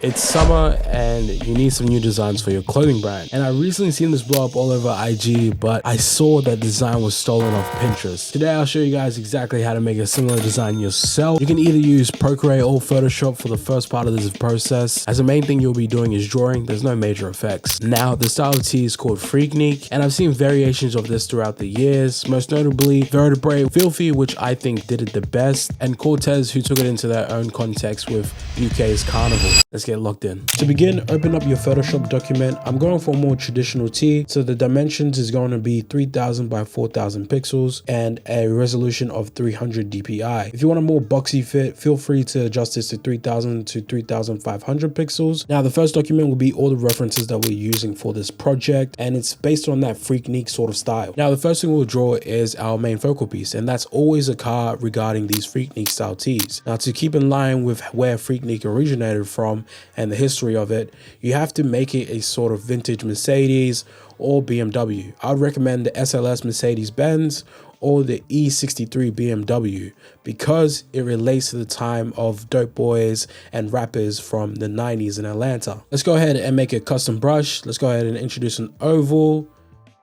It's summer and you need some new designs for your clothing brand. And I recently seen this blow up all over IG, but I saw that design was stolen off Pinterest. Today I'll show you guys exactly how to make a similar design yourself. You can either use Procreate or Photoshop for the first part of this process, as the main thing you'll be doing is drawing. There's no major effects. Now, the style of tee is called freaknique, and I've seen variations of this throughout the years, most notably Vertebrae, Filthy, which I think did it the best, and Cortez, who took it into their own context with UK's Carnival. Let's get locked in. To begin, open up your Photoshop document. I'm going for a more traditional tee, so the dimensions is going to be 3000 by 4000 pixels and a resolution of 300 dpi. If you want a more boxy fit, feel free to adjust this to 3000 to 3500 pixels. Now, the first document will be all the references that we're using for this project, and it's based on that freaknique sort of style. Now, the first thing we'll draw is our main focal piece, and that's always a car regarding these freaknique style tees. Now, to keep in line with where freaknique originated from and the history of it, you have to make it a sort of vintage Mercedes or BMW. I'd recommend the SLS Mercedes-Benz or the E63 BMW because it relates to the time of dope boys and rappers from the 90s in Atlanta. Let's go ahead and make a custom brush. Let's go ahead and introduce an oval.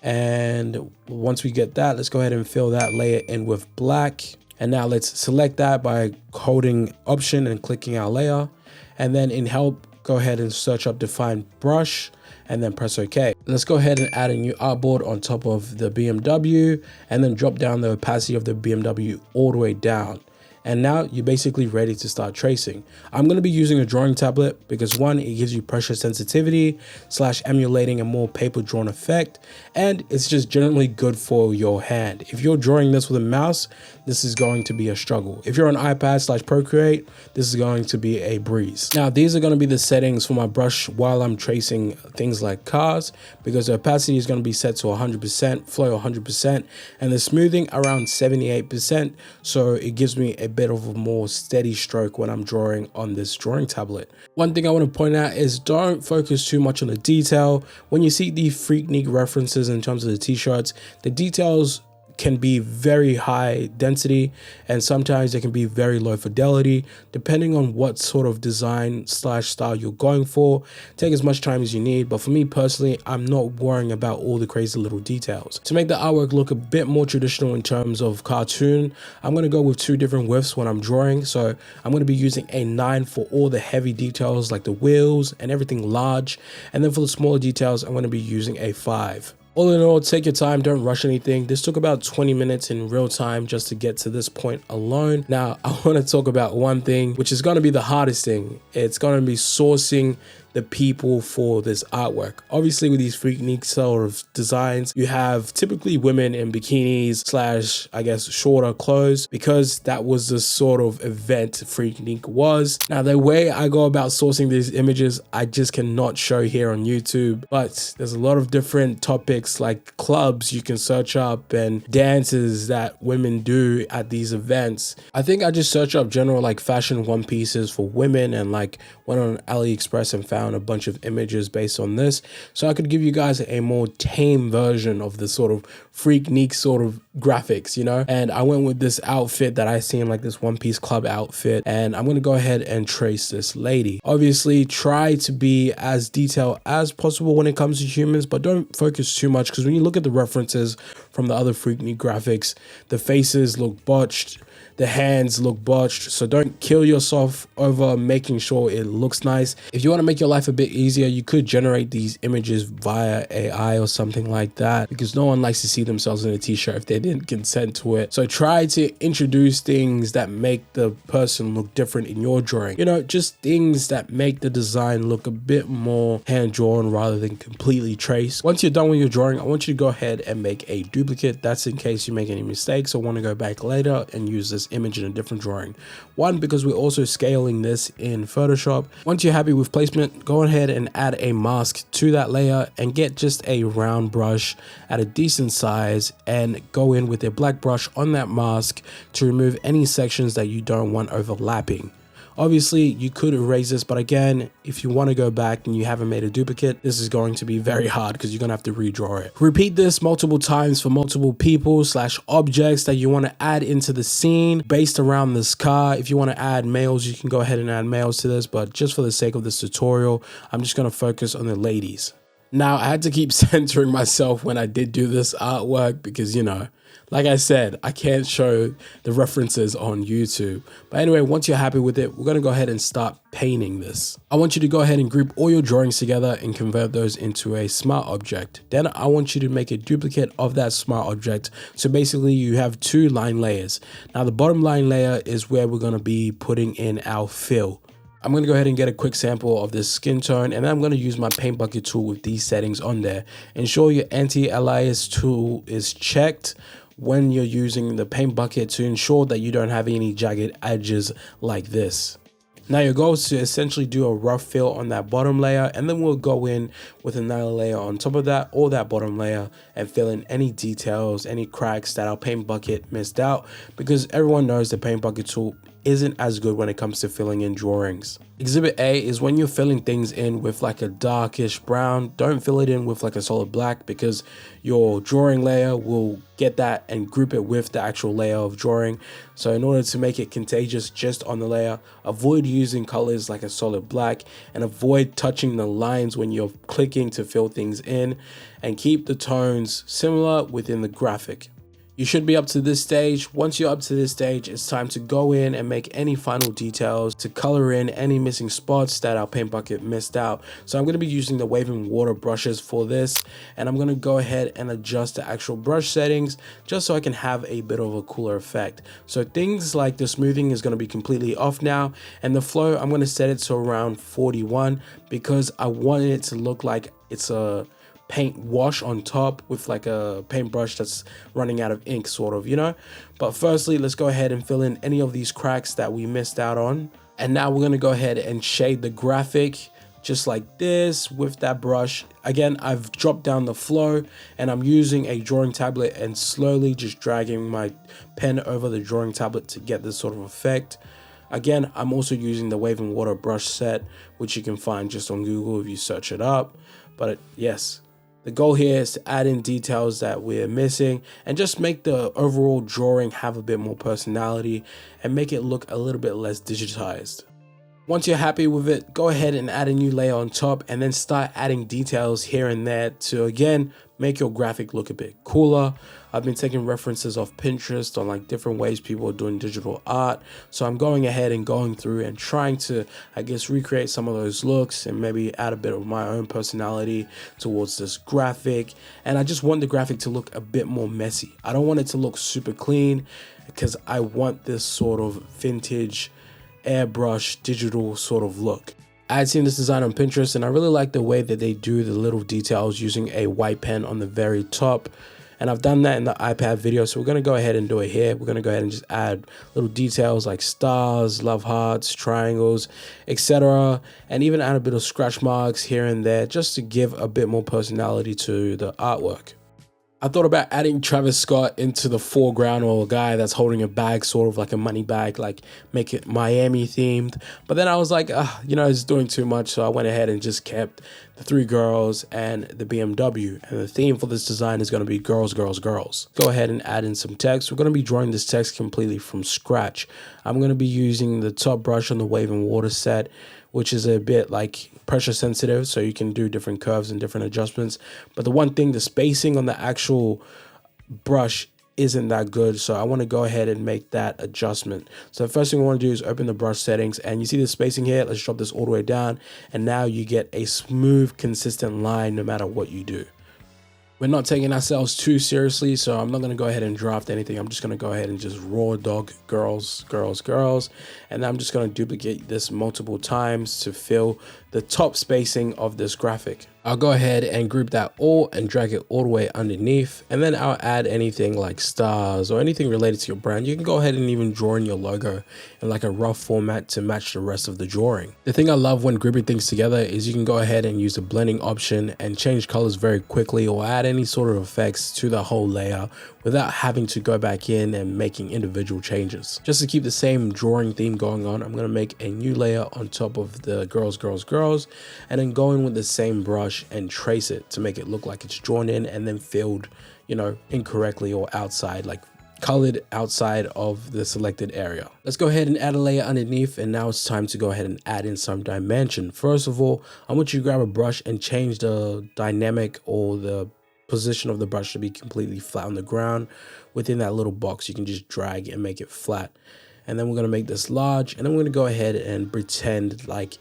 And once we get that, let's go ahead and fill that layer in with black. And now let's select that by holding Option and clicking our layer. And then in help, go ahead and search up define brush and then press OK. Let's go ahead and add a new artboard on top of the BMW and then drop down the opacity of the BMW all the way down. And now you're basically ready to start tracing. I'm going to be using a drawing tablet because one, it gives you pressure sensitivity / emulating a more paper drawn effect, and it's just generally good for your hand. If you're drawing this with a mouse, this is going to be a struggle. If you're on iPad / Procreate, this is going to be a breeze. Now, these are going to be the settings for my brush while I'm tracing things like cars, because the opacity is going to be set to 100%, flow 100%, and the smoothing around 78%. So it gives me a bit of a more steady stroke when I'm drawing on this drawing tablet. One thing I want to point out is don't focus too much on the detail. When you see the freaknique references in terms of the t-shirts, the details can be very high density and sometimes they can be very low fidelity depending on what sort of design / style you're going for. Take as much time as you need, but for me personally, I'm not worrying about all the crazy little details. To make the artwork look a bit more traditional in terms of cartoon, I'm going to go with 2 different widths when I'm drawing. So I'm going to be using a 9 for all the heavy details like the wheels and everything large, and then for the smaller details I'm going to be using a 5. All in all, take your time, don't rush anything. This took about 20 minutes in real time just to get to this point alone. Now, I want to talk about one thing, which is going to be the hardest thing. It's going to be sourcing the people for this artwork. Obviously, with these freaknique sort of designs, you have typically women in bikinis / I guess shorter clothes, because that was the sort of event freaknique was. Now, the way I go about sourcing these images, I just cannot show here on YouTube, but there's a lot of different topics like clubs you can search up and dances that women do at these events. I think I just searched up general like fashion one pieces for women and like went on AliExpress and found a bunch of images based on this, so I could give you guys a more tame version of the sort of freaknique sort of graphics, you know. And I went with this outfit that I seen, like this one piece club outfit, and I'm going to go ahead and trace this lady. Obviously, try to be as detailed as possible when it comes to humans, but don't focus too much, because when you look at the references from the other freaknique graphics, the faces look botched, the hands look botched, so don't kill yourself over making sure it looks nice. If you want to make your life a bit easier, you could generate these images via AI or something like that, because no one likes to see themselves in a t-shirt if they didn't consent to it. So try to introduce things that make the person look different in your drawing. You know, just things that make the design look a bit more hand-drawn rather than completely traced. Once you're done with your drawing, I want you to go ahead and make a duplicate. That's in case you make any mistakes or want to go back later and use this image in a different drawing. One, because we're also scaling this in Photoshop. Once you're happy with placement, go ahead and add a mask to that layer and get just a round brush at a decent size and go in with a black brush on that mask to remove any sections that you don't want overlapping. Obviously you could erase this, but again, if you want to go back and you haven't made a duplicate, this is going to be very hard because you're gonna have to redraw it. Repeat this multiple times for multiple people / objects that you want to add into the scene based around this car. If you want to add males, you can go ahead and add males to this, but just for the sake of this tutorial, I'm just going to focus on the ladies. Now, I had to keep centering myself when I did do this artwork because, you know, like I said, I can't show the references on YouTube. But anyway, once you're happy with it, we're going to go ahead and start painting this. I want you to go ahead and group all your drawings together and convert those into a smart object. Then I want you to make a duplicate of that smart object. So basically you have 2 line layers. Now the bottom line layer is where we're going to be putting in our fill. I'm going to go ahead and get a quick sample of this skin tone, and then I'm going to use my paint bucket tool with these settings on there. Ensure your anti-alias tool is checked when you're using the paint bucket to ensure that you don't have any jagged edges like this. Now your goal is to essentially do a rough fill on that bottom layer, and then we'll go in with another layer on top of that, or that bottom layer, and fill in any details, any cracks that our paint bucket missed out, because everyone knows the paint bucket tool isn't as good when it comes to filling in drawings. Exhibit A is when you're filling things in with like a darkish brown. Don't fill it in with like a solid black, because your drawing layer will get that and group it with the actual layer of drawing. So in order to make it contagious just on the layer, avoid using colors like a solid black, and avoid touching the lines when you're clicking to fill things in, and keep the tones similar within the graphic. You should be up to this stage. Once you're up to this stage, it's time to go in and make any final details to color in any missing spots that our paint bucket missed out. So I'm going to be using the waving water brushes for this, and I'm going to go ahead and adjust the actual brush settings just so I can have a bit of a cooler effect. So things like the smoothing is going to be completely off now, and the flow, I'm going to set it to around 41 because I wanted it to look like it's a paint wash on top with like a paintbrush that's running out of ink, sort of, you know. But firstly, let's go ahead and fill in any of these cracks that we missed out on. And now we're going to go ahead and shade the graphic just like this with that brush. Again, I've dropped down the flow, and I'm using a drawing tablet and slowly just dragging my pen over the drawing tablet to get this sort of effect. Again, I'm also using the waving water brush set, which you can find just on Google if you search it up. But yes, the goal here is to add in details that we're missing and just make the overall drawing have a bit more personality and make it look a little bit less digitized. Once you're happy with it, go ahead and add a new layer on top, and then start adding details here and there to, again, make your graphic look a bit cooler. I've been taking references off Pinterest on like different ways people are doing digital art. So I'm going ahead and going through and trying to, I guess, recreate some of those looks and maybe add a bit of my own personality towards this graphic. And I just want the graphic to look a bit more messy. I don't want it to look super clean because I want this sort of vintage airbrush digital sort of look. I had seen this design on Pinterest, and I really like the way that they do the little details using a white pen on the very top. And I've done that in the iPad video, so we're going to go ahead and do it here. We're going to go ahead and just add little details like stars, love hearts, triangles, etc. And even add a bit of scratch marks here and there just to give a bit more personality to the artwork. I thought about adding Travis Scott into the foreground, or a guy that's holding a bag, sort of like a money bag, like make it Miami themed. But then I was like, you know, it's doing too much. So I went ahead and just kept the 3 girls and the BMW. And the theme for this design is going to be girls, girls, girls. Go ahead and add in some text. We're going to be drawing this text completely from scratch. I'm going to be using the top brush on the waving water set, which is a bit like pressure sensitive, so you can do different curves and different adjustments. But the one thing, the spacing on the actual brush isn't that good, so I want to go ahead and make that adjustment. So the first thing we want to do is open the brush settings, and you see the spacing here. Let's drop this all the way down, and now you get a smooth, consistent line no matter what you do. We're not taking ourselves too seriously, so I'm not going to go ahead and draft anything. I'm just going to go ahead and just raw dog girls, girls, girls. And I'm just going to duplicate this multiple times to fill the top spacing of this graphic. I'll go ahead and group that all and drag it all the way underneath, and then I'll add anything like stars or anything related to your brand. You can go ahead and even draw in your logo in like a rough format to match the rest of the drawing. The thing I love when grouping things together is you can go ahead and use the blending option and change colors very quickly or add any sort of effects to the whole layer without having to go back in and making individual changes. Just to keep the same drawing theme going on, I'm going to make a new layer on top of the girls, and then go in with the same brush and trace it to make it look like it's drawn in and then filled, you know, incorrectly or outside, like colored outside of the selected area. Let's go ahead and add a layer underneath, and now it's time to go ahead and add in some dimension. First of all, I want you to grab a brush and change the dynamic or the position of the brush to be completely flat on the ground. Within that little box, you can just drag and make it flat. And then we're going to make this large, and then we're going to go ahead and pretend like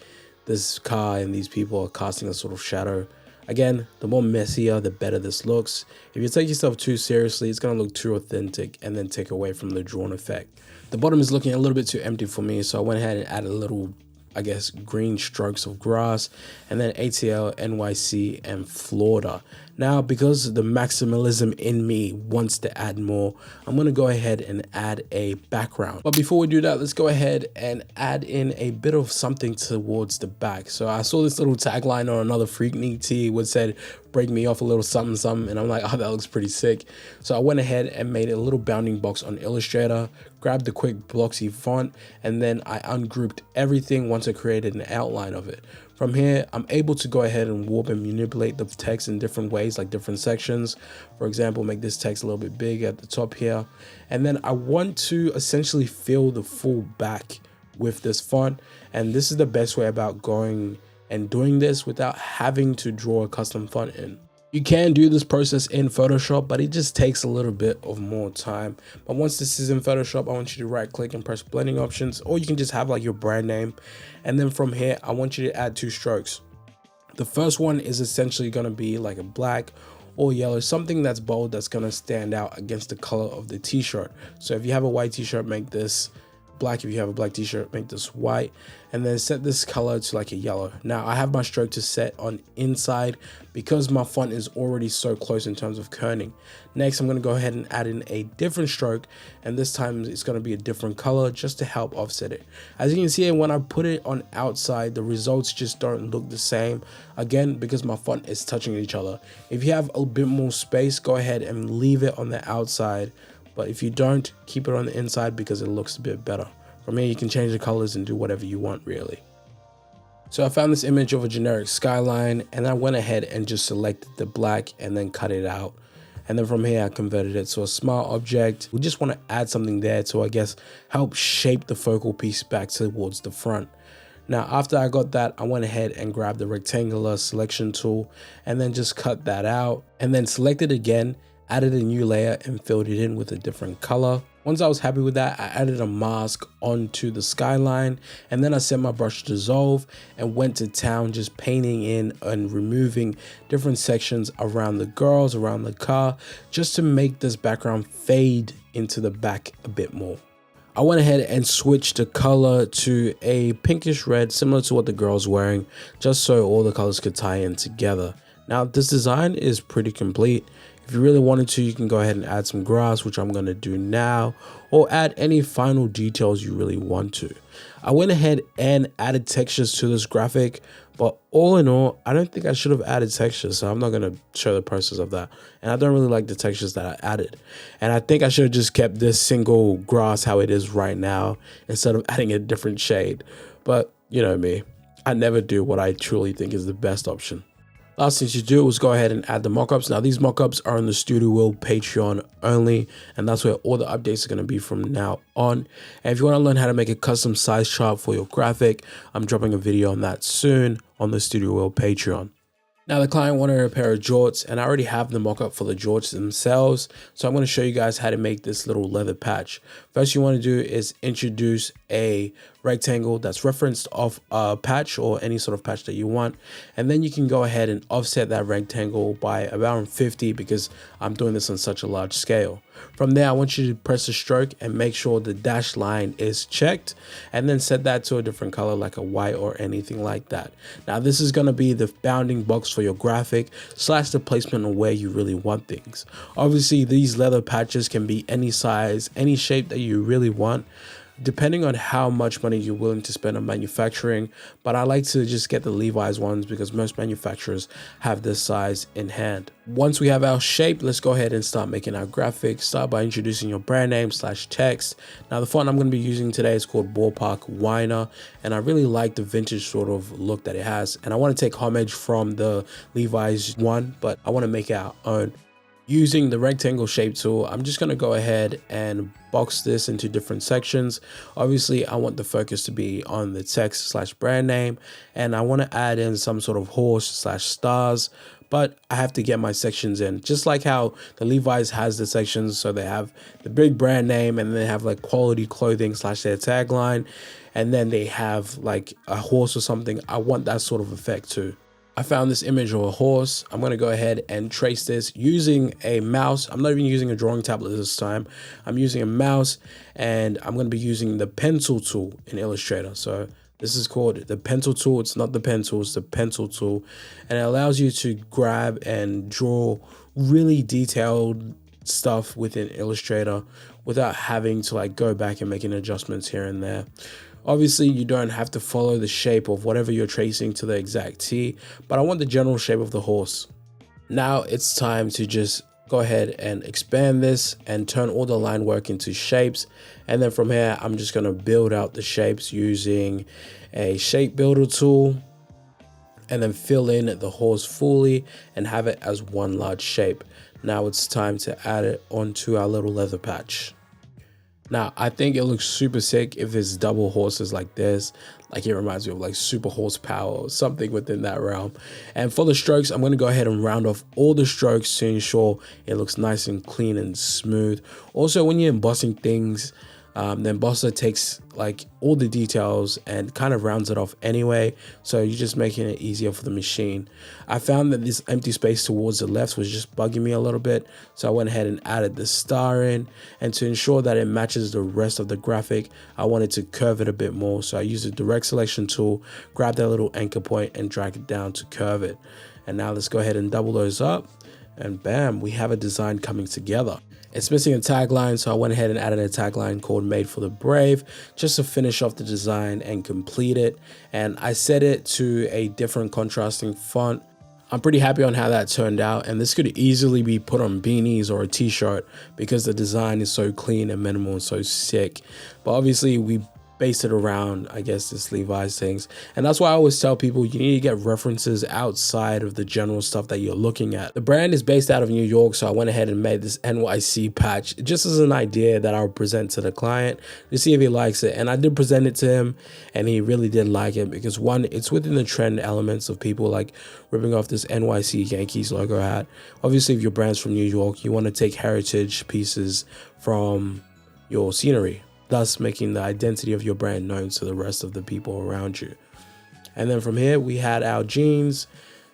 this car and these people are casting a sort of shadow. Again, the more messier, the better this looks. If you take yourself too seriously, it's going to look too authentic and then take away from the drawn effect. The bottom is looking a little bit too empty for me, so I went ahead and added a little, I guess, green strokes of grass, and then ATL, NYC, and Florida. Now, because the maximalism in me wants to add more, I'm going to go ahead and add a background. But before we do that, let's go ahead and add in a bit of something towards the back. So I saw this little tagline on another freaknique tee which said, "Break me off a little something, something." And I'm like, oh, that looks pretty sick. So I went ahead and made a little bounding box on Illustrator, grabbed the quick bloxy font, and then I ungrouped everything once I created an outline of it. From here, I'm able to go ahead and warp and manipulate the text in different ways, like different sections. For example, make this text a little bit big at the top here. And then I want to essentially fill the full back with this font. And this is the best way about going and doing this without having to draw a custom font in. You can do this process in Photoshop, but it just takes a little bit of more time. But once this is in Photoshop, I want you to right click and press blending options, or you can just have like your brand name. And then from here, I want you to add 2 strokes. The first one is essentially going to be like a black or yellow, something that's bold, that's going to stand out against the color of the t-shirt. So if you have a white t-shirt, make this black. If you have a black t-shirt, make this white, and then set this color to like a yellow. Now I have my stroke to set on inside because my font is already so close in terms of kerning. Next, I'm going to go ahead and add in a different stroke, and this time it's going to be a different color just to help offset it. As you can see, when I put it on outside, the results just don't look the same, again because my font is touching each other. If you have a bit more space, go ahead and leave it on the outside. But if you don't, keep it on the inside because it looks a bit better. From here, you can change the colors and do whatever you want, really. So I found this image of a generic skyline, and I went ahead and just selected the black and then cut it out. And then from here, I converted it to a smart object. We just want to add something there to, I guess, help shape the focal piece back towards the front. Now, after I got that, I went ahead and grabbed the rectangular selection tool and then just cut that out, and then selected again, added a new layer and filled it in with a different color. Once I was happy with that, I added a mask onto the skyline, and then I set my brush to dissolve and went to town just painting in and removing different sections around the girls, around the car, just to make this background fade into the back a bit more. I went ahead and switched the color to a pinkish red, similar to what the girl's wearing, just so all the colors could tie in together. Now, this design is pretty complete. If you really wanted to, you can go ahead and add some grass, which I'm going to do now, or add any final details you really want to. I went ahead and added textures to this graphic, but all in all, I don't think I should have added textures, so I'm not going to show the process of that. And I don't really like the textures that I added. And I think I should have just kept this single grass how it is right now, instead of adding a different shade. But you know me, I never do what I truly think is the best option. Last thing to do was go ahead and add the mockups. Now these mockups are on the Designedbywil Patreon only, and that's where all the updates are going to be from now on. And if you want to learn how to make a custom size chart for your graphic, I'm dropping a video on that soon on the Designedbywil Patreon. Now the client wanted a pair of jorts, and I already have the mockup for the jorts themselves. So I'm going to show you guys how to make this little leather patch. First you want to do is introduce a rectangle that's referenced off a patch or any sort of patch that you want, and then you can go ahead and offset that rectangle by around 50 because I'm doing this on such a large scale. From there, I want you to press the stroke and make sure the dashed line is checked, and then set that to a different color like a white or anything like that. Now this is going to be the bounding box for your graphic / the placement of where you really want things. Obviously these leather patches can be any size, any shape that you really want, depending on how much money you're willing to spend on manufacturing, but I like to just get the Levi's ones because most manufacturers have this size in hand. Once we have our shape, let's go ahead and start making our graphics. Start by introducing your brand name / text. Now the font I'm going to be using today is called Ballpark Weiner, and I really like the vintage sort of look that it has, and I want to take homage from the Levi's one, but I want to make it our own. Using the rectangle shape tool, I'm just going to go ahead and box this into different sections. Obviously, I want the focus to be on the text / brand name, and I want to add in some sort of horse / stars, but I have to get my sections in, just like how the Levi's has the sections. So they have the big brand name, and then they have like quality clothing / their tagline, and then they have like a horse or something. I want that sort of effect too. I found this image of a horse. I'm going to go ahead and trace this using a mouse. I'm not even using a drawing tablet this time. I'm using a mouse, and I'm going to be using the pencil tool in Illustrator. So this is called the pencil tool. It's not the pen tool, it's the pencil tool. And it allows you to grab and draw really detailed stuff within Illustrator without having to like go back and making adjustments here and there. Obviously, you don't have to follow the shape of whatever you're tracing to the exact T, but I want the general shape of the horse. Now it's time to just go ahead and expand this and turn all the line work into shapes. And then from here, I'm just going to build out the shapes using a shape builder tool, and then fill in the horse fully and have it as one large shape. Now it's time to add it onto our little leather patch. Now, I think it looks super sick if there's double horses like this. Like it reminds me of like super horsepower or something within that realm. And for the strokes, I'm going to go ahead and round off all the strokes to ensure it looks nice and clean and smooth. Also, when you're embossing things, the embosser takes like all the details and kind of rounds it off anyway, so you're just making it easier for the machine. I found that this empty space towards the left was just bugging me a little bit, so I went ahead and added the star in, and to ensure that it matches the rest of the graphic, I wanted to curve it a bit more, so I used the direct selection tool, grab that little anchor point and drag it down to curve it. And now let's go ahead and double those up, and bam, we have a design coming together. It's missing a tagline, so I went ahead and added a tagline called Made for the Brave just to finish off the design and complete it. And I set it to a different contrasting font. I'm pretty happy on how that turned out, and this could easily be put on beanies or a t-shirt because the design is so clean and minimal and so sick. But obviously we based it around, I guess, this Levi's things. And that's why I always tell people you need to get references outside of the general stuff that you're looking at. The brand is based out of New York, so I went ahead and made this NYC patch just as an idea that I'll present to the client to see if he likes it. And I did present it to him, and he really did like it because one, it's within the trend elements of people like ripping off this NYC Yankees logo hat. Obviously, if your brand's from New York, you want to take heritage pieces from your scenery, thus making the identity of your brand known to the rest of the people around you. And then from here, we had our jeans,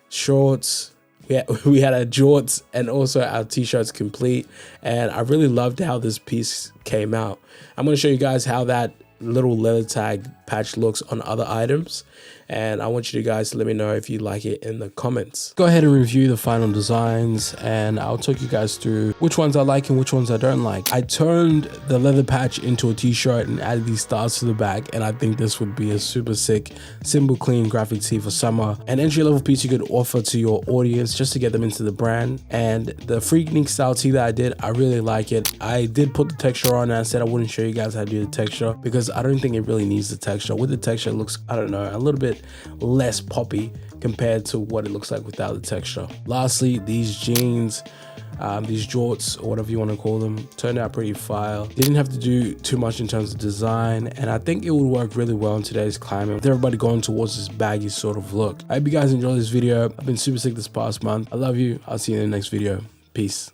shorts, we had our jorts, and also our t-shirts complete. And I really loved how this piece came out. I'm going to show you guys how that little leather tag patch looks on other items, and I want you guys to let me know if you like it in the comments. Go ahead and review the final designs, and I'll talk you guys through which ones I like and which ones I don't like. I turned the leather patch into a t-shirt and added these stars to the back, and I think this would be a super sick, simple, clean graphic tee for summer. An entry-level piece you could offer to your audience just to get them into the brand. And the freaknique style tee that I did, I really like it. I did put the texture on, and I said I wouldn't show you guys how to do the texture because I don't think it really needs the texture. With the texture, it looks, I don't know, a little bit less poppy compared to what it looks like without the texture. Lastly, these jeans, these jorts, or whatever you want to call them, turned out pretty fire. Didn't have to do too much in terms of design, and I think it would work really well in today's climate with everybody going towards this baggy sort of look. I hope you guys enjoyed this video. I've been super sick this past month. I love you. I'll see you in the next video. Peace.